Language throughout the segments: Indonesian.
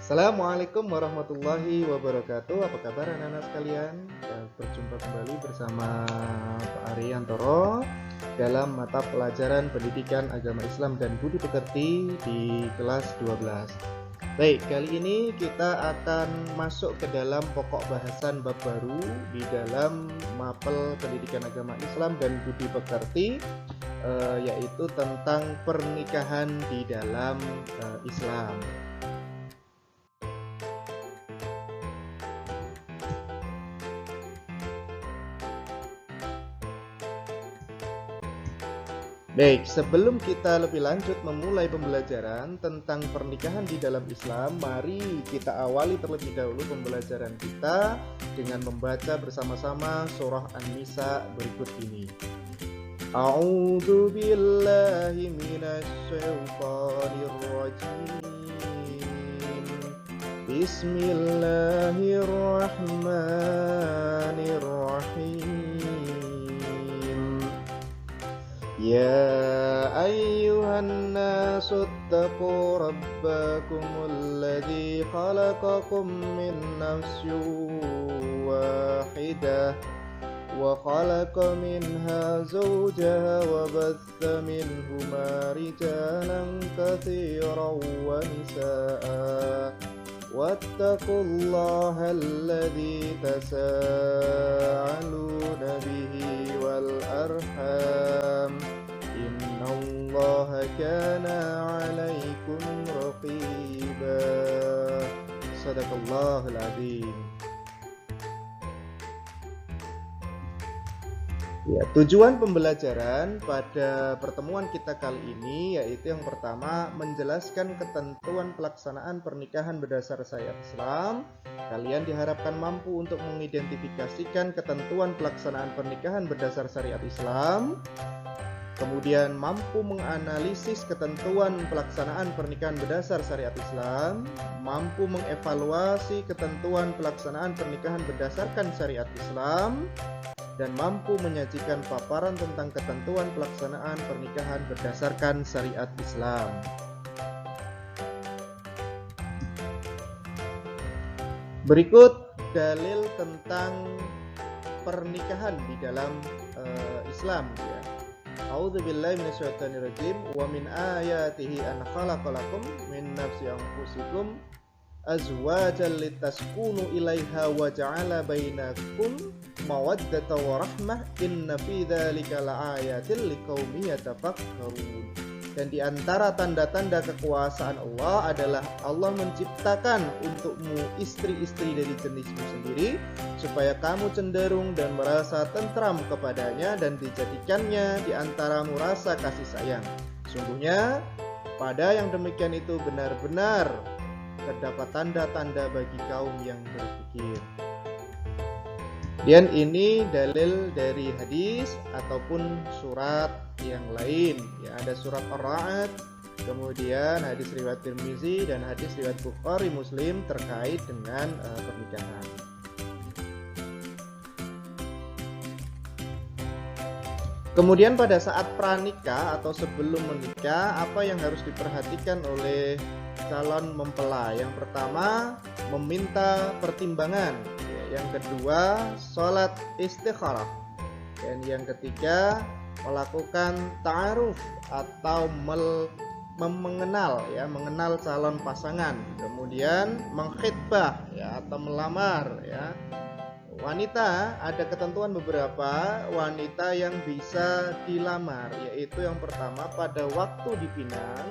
Assalamualaikum warahmatullahi wabarakatuh. Apa kabar anak-anak sekalian? Berjumpa kembali bersama Pak Ariantoro dalam mata pelajaran Pendidikan Agama Islam dan Budi Pekerti di kelas 12. Baik, kali ini kita akan masuk ke dalam pokok bahasan bab baru di dalam mapel Pendidikan Agama Islam dan Budi Pekerti, yaitu tentang pernikahan di dalam Islam. Baik, sebelum kita lebih lanjut memulai pembelajaran tentang pernikahan di dalam Islam, mari kita awali terlebih dahulu pembelajaran kita dengan membaca bersama-sama surah An-Nisa berikut ini. A'udzu billahi minasy syaithanir rajim. Bismillahirrahmanirrahim. يا أيها الناس اتقوا ربكم الذي خلقكم من نفس واحدة وخلق منها زوجها وبث منهما رجالا كثيرا ونساء واتقوا الله الذي تساءلون به والأرحام إن الله كان عليكم رقيبا صدق الله العظيم. Ya, tujuan pembelajaran pada pertemuan kita kali ini yaitu yang pertama menjelaskan ketentuan pelaksanaan pernikahan berdasar syariat Islam. Kalian diharapkan mampu untuk mengidentifikasikan ketentuan pelaksanaan pernikahan berdasar syariat Islam. Kemudian mampu menganalisis ketentuan pelaksanaan pernikahan berdasar syariat Islam, mampu mengevaluasi ketentuan pelaksanaan pernikahan berdasarkan syariat Islam, dan mampu menyajikan paparan tentang ketentuan pelaksanaan pernikahan berdasarkan syariat Islam. Berikut dalil tentang pernikahan di dalam Islam. Ya. A'udzu billahi minasyaitonir rajim. Wa min ayatihi an khalaqalakum min nafsi anfusikum azwajan litaskunu ilaiha wa ja'ala bainakum mawaddata wa rahmah inna fi dzalika laayatil liqaumin yatafakkarun. Dan di antara tanda-tanda kekuasaan Allah adalah Allah menciptakan untukmu istri-istri dari jenismu sendiri supaya kamu cenderung dan merasa tentram kepadanya dan dijadikannya di antaramu rasa kasih sayang. Sungguhnya pada yang demikian itu benar-benar terdapat tanda-tanda bagi kaum yang berpikir. Dan ini dalil dari hadis ataupun surat yang lain. Ya, ada surat Ar-Ra'd, kemudian hadis riwayat Tirmizi dan hadis riwayat Bukhari Muslim terkait dengan pernikahan. Kemudian pada saat pranikah atau sebelum menikah, apa yang harus diperhatikan oleh calon mempelai? Yang pertama, meminta pertimbangan. Yang kedua, sholat istikharah. Dan yang ketiga, melakukan ta'aruf atau mengenal calon pasangan. Kemudian mengkhitbah atau melamar ya. Wanita, ada ketentuan beberapa wanita yang bisa dilamar, yaitu yang pertama pada waktu dipinang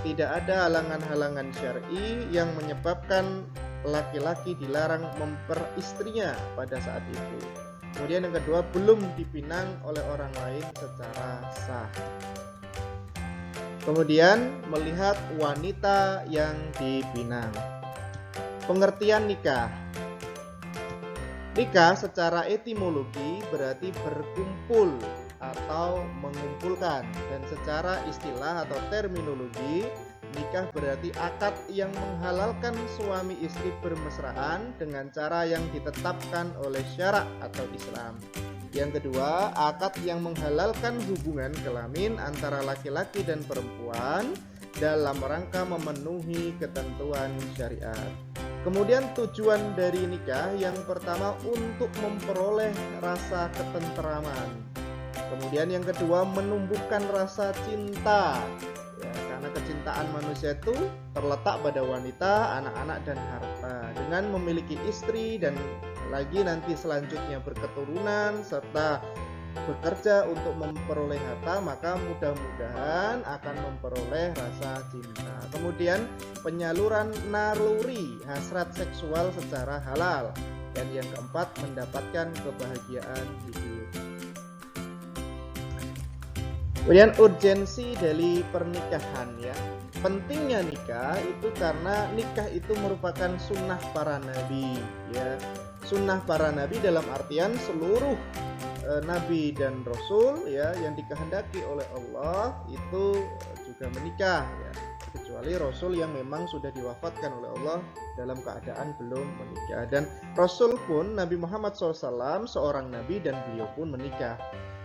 tidak ada halangan-halangan syar'i yang menyebabkan laki-laki dilarang memperistrinya pada saat itu. Kemudian yang kedua, belum dipinang oleh orang lain secara sah. Kemudian melihat wanita yang dipinang. Pengertian nikah. Nikah secara etimologi berarti berkumpul atau mengumpulkan, dan secara istilah atau terminologi nikah berarti akad yang menghalalkan suami istri bermesraan dengan cara yang ditetapkan oleh syarak atau Islam. Yang kedua, akad yang menghalalkan hubungan kelamin antara laki-laki dan perempuan dalam rangka memenuhi ketentuan syariat. Kemudian tujuan dari nikah yang pertama untuk memperoleh rasa ketenteraman. Kemudian yang kedua menumbuhkan rasa cinta. Ya, karena kecintaan manusia itu terletak pada wanita, anak-anak dan harta. Dengan memiliki istri dan lagi nanti selanjutnya berketurunan serta bekerja untuk memperoleh harta, maka mudah-mudahan akan memperoleh rasa cinta. Kemudian penyaluran naluri hasrat seksual secara halal. Dan yang keempat mendapatkan kebahagiaan hidup. Kemudian urgensi dari pernikahan ya. Pentingnya nikah itu karena nikah itu merupakan sunnah para nabi ya. Sunnah para nabi dalam artian seluruh nabi dan rasul ya yang dikehendaki oleh Allah itu juga menikah ya, kecuali rasul yang memang sudah diwafatkan oleh Allah dalam keadaan belum menikah. Dan rasul pun Nabi Muhammad SAW seorang nabi dan beliau pun menikah.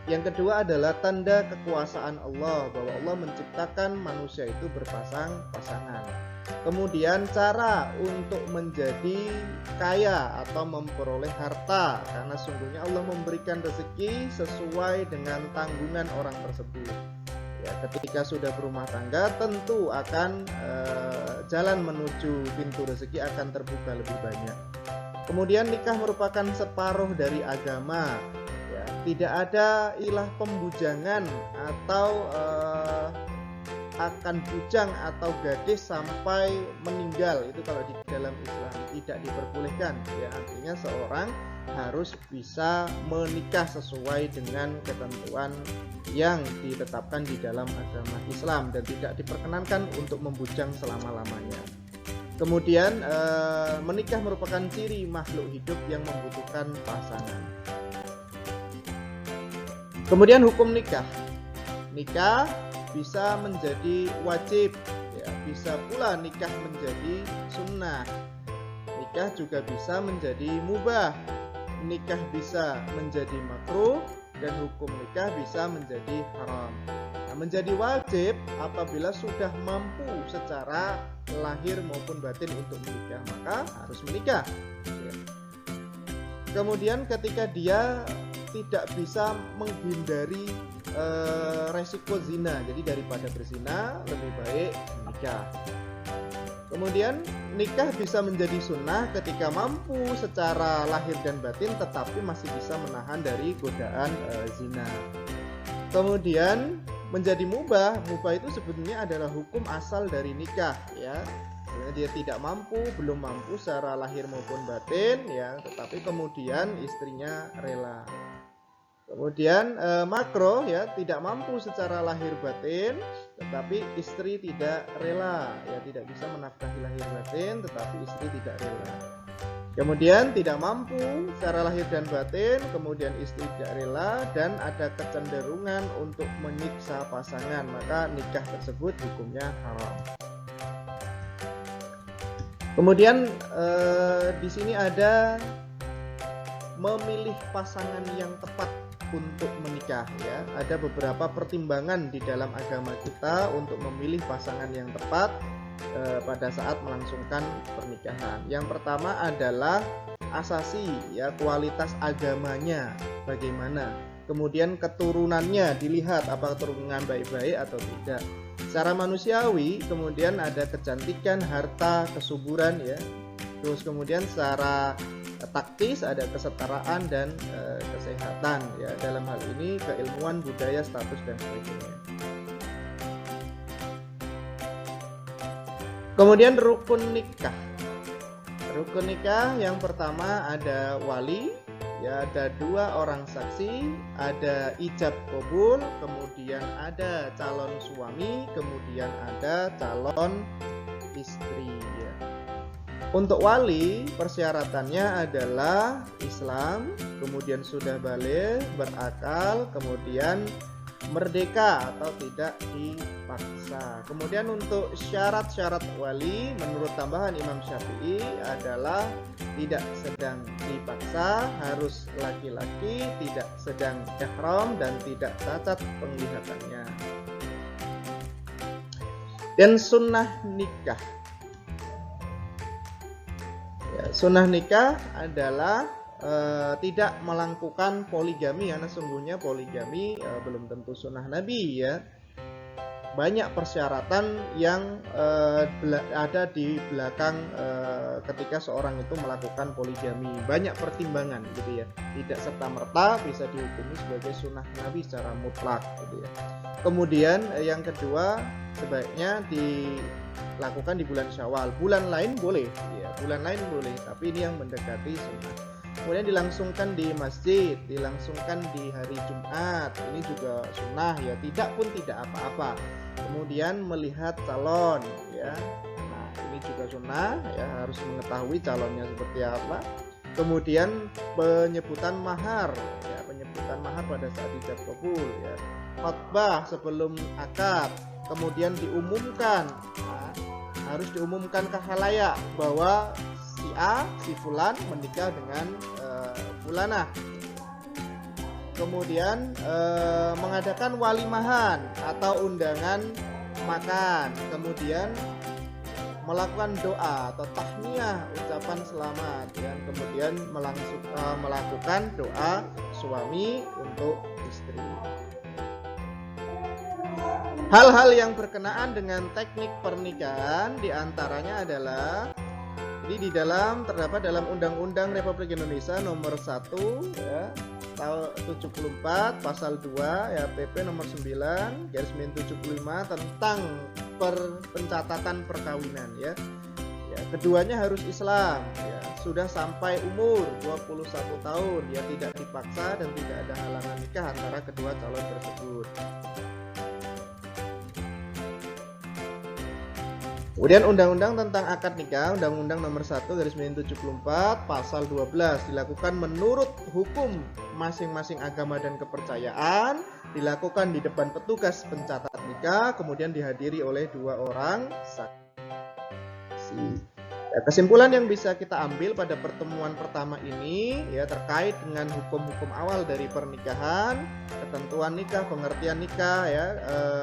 Yang kedua adalah tanda kekuasaan Allah, bahwa Allah menciptakan manusia itu berpasang-pasangan. Kemudian cara untuk menjadi kaya atau memperoleh harta, karena sungguhnya Allah memberikan rezeki sesuai dengan tanggungan orang tersebut. Ya, ketika sudah berumah tangga tentu akan jalan menuju pintu rezeki akan terbuka lebih banyak. Kemudian nikah merupakan separuh dari agama. Ya, tidak ada ilah pembujangan atau akan bujang atau gadis sampai meninggal. Itu kalau di dalam Islam tidak diperbolehkan ya, artinya seorang harus bisa menikah sesuai dengan ketentuan yang ditetapkan di dalam agama Islam dan tidak diperkenankan untuk membujang selama-lamanya. Kemudian menikah merupakan ciri makhluk hidup yang membutuhkan pasangan. Kemudian hukum nikah. Nikah bisa menjadi wajib ya, bisa pula nikah menjadi sunnah. Nikah juga bisa menjadi mubah. Nikah bisa menjadi makruh dan hukum nikah bisa menjadi haram. Nah, menjadi wajib apabila sudah mampu secara lahir maupun batin untuk menikah, maka harus menikah ya. Kemudian ketika dia tidak bisa menghindari resiko zina, jadi daripada berzina lebih baik menikah. Kemudian nikah bisa menjadi sunnah ketika mampu secara lahir dan batin tetapi masih bisa menahan dari godaan zina. Kemudian menjadi mubah itu sebetulnya adalah hukum asal dari nikah ya. Dia tidak mampu, belum mampu secara lahir maupun batin ya, tetapi kemudian istrinya rela. Kemudian makruh ya, tidak mampu secara lahir batin tetapi istri tidak rela ya, tidak bisa menafkahi lahir batin tetapi istri tidak rela. Kemudian tidak mampu secara lahir dan batin, kemudian istri tidak rela dan ada kecenderungan untuk menyiksa pasangan, maka nikah tersebut hukumnya haram. Kemudian di sini ada memilih pasangan yang tepat untuk menikah ya. Ada beberapa pertimbangan di dalam agama kita untuk memilih pasangan yang tepat pada saat melangsungkan pernikahan. Yang pertama adalah asasi ya, kualitas agamanya bagaimana. Kemudian keturunannya dilihat apakah keturunan baik-baik atau tidak. Secara manusiawi kemudian ada kecantikan, harta, kesuburan ya. Terus kemudian secara taktis ada kesetaraan dan kesehatan ya, dalam hal ini keilmuan, budaya, status dan sebagainya. Kemudian rukun nikah. Rukun nikah yang pertama ada wali ya, ada 2 orang saksi, ada ijab qabul, kemudian ada calon suami, kemudian ada calon istri ya. Untuk wali persyaratannya adalah Islam, kemudian sudah baligh, berakal, kemudian merdeka atau tidak dipaksa. Kemudian untuk syarat-syarat wali menurut tambahan Imam Syafi'i adalah tidak sedang dipaksa, harus laki-laki, tidak sedang ihram dan tidak cacat penglihatannya. Dan sunnah nikah. Ya, sunnah nikah adalah tidak melakukan poligami, karena sungguhnya poligami belum tentu sunnah Nabi ya. Banyak persyaratan yang ada di belakang ketika seorang itu melakukan poligami. Banyak pertimbangan gitu ya. Tidak serta-merta bisa dihukumi sebagai sunnah Nabi secara mutlak gitu ya. Kemudian yang kedua, sebaiknya dilakukan di bulan Syawal. Bulan lain boleh ya, bulan lain boleh, tapi ini yang mendekati sunnah. Kemudian dilangsungkan di masjid, dilangsungkan di hari Jumat, ini juga sunnah ya, tidak pun tidak apa-apa. Kemudian melihat calon ya, nah ini juga sunnah ya, harus mengetahui calonnya seperti apa. Kemudian penyebutan mahar ya, penyebutan mahar pada saat ijab kabul ya. Khotbah sebelum akad, kemudian diumumkan, nah, harus diumumkan ke khalayak bahwa si A, si fulan menikah dengan fulanah. Kemudian mengadakan walimahan atau undangan makan. Kemudian melakukan doa atau tahniah, ucapan selamat, dan kemudian melakukan doa suami untuk istri. Hal-hal yang berkenaan dengan teknik pernikahan diantaranya adalah di dalam terdapat dalam Undang-Undang Republik Indonesia nomor 1 ya, tahun 74 pasal 2 ya, PP nomor 9/75 tentang pencatatan perkawinan ya. Ya, keduanya harus Islam ya, sudah sampai umur 21 tahun ya, tidak dipaksa dan tidak ada halangan nikah antara kedua calon tersebut. Kemudian Undang-Undang tentang akad nikah, Undang-Undang nomor 1/74 pasal 12 dilakukan menurut hukum masing-masing agama dan kepercayaan, dilakukan di depan petugas pencatat nikah, kemudian dihadiri oleh 2 orang saksi. Ya, kesimpulan yang bisa kita ambil pada pertemuan pertama ini ya, terkait dengan hukum-hukum awal dari pernikahan, ketentuan nikah, pengertian nikah ya,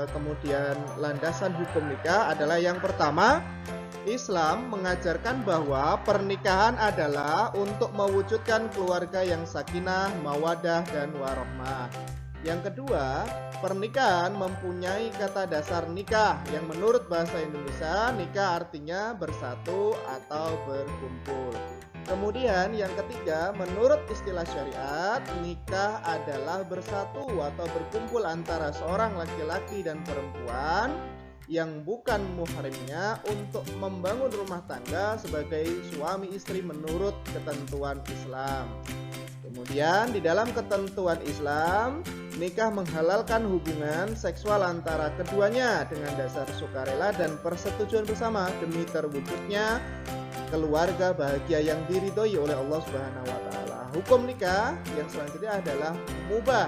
kemudian landasan hukum nikah adalah yang pertama, Islam mengajarkan bahwa pernikahan adalah untuk mewujudkan keluarga yang sakinah, mawadah, dan warahmah. Yang kedua, pernikahan mempunyai kata dasar nikah yang menurut bahasa Indonesia nikah artinya bersatu atau berkumpul. Kemudian yang ketiga, menurut istilah syariat, nikah adalah bersatu atau berkumpul antara seorang laki-laki dan perempuan yang bukan muhrimnya untuk membangun rumah tangga sebagai suami istri menurut ketentuan Islam. Kemudian di dalam ketentuan Islam, nikah menghalalkan hubungan seksual antara keduanya dengan dasar sukarela dan persetujuan bersama demi terwujudnya keluarga bahagia yang diridhoi oleh Allah Subhanahu wa taala. Hukum nikah yang selanjutnya adalah mubah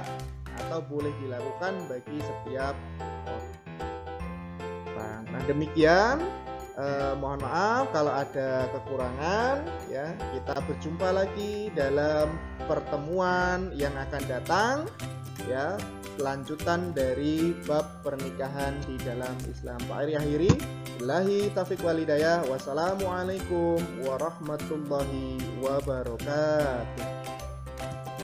atau boleh dilakukan bagi setiap orang. Nah, demikian. Mohon maaf kalau ada kekurangan ya. Kita berjumpa lagi dalam pertemuan yang akan datang ya, lanjutan dari bab pernikahan di dalam Islam. Pak akhiri billahi taufiq wal hidayah. Wassalamualaikum warahmatullahi wabarakatuh.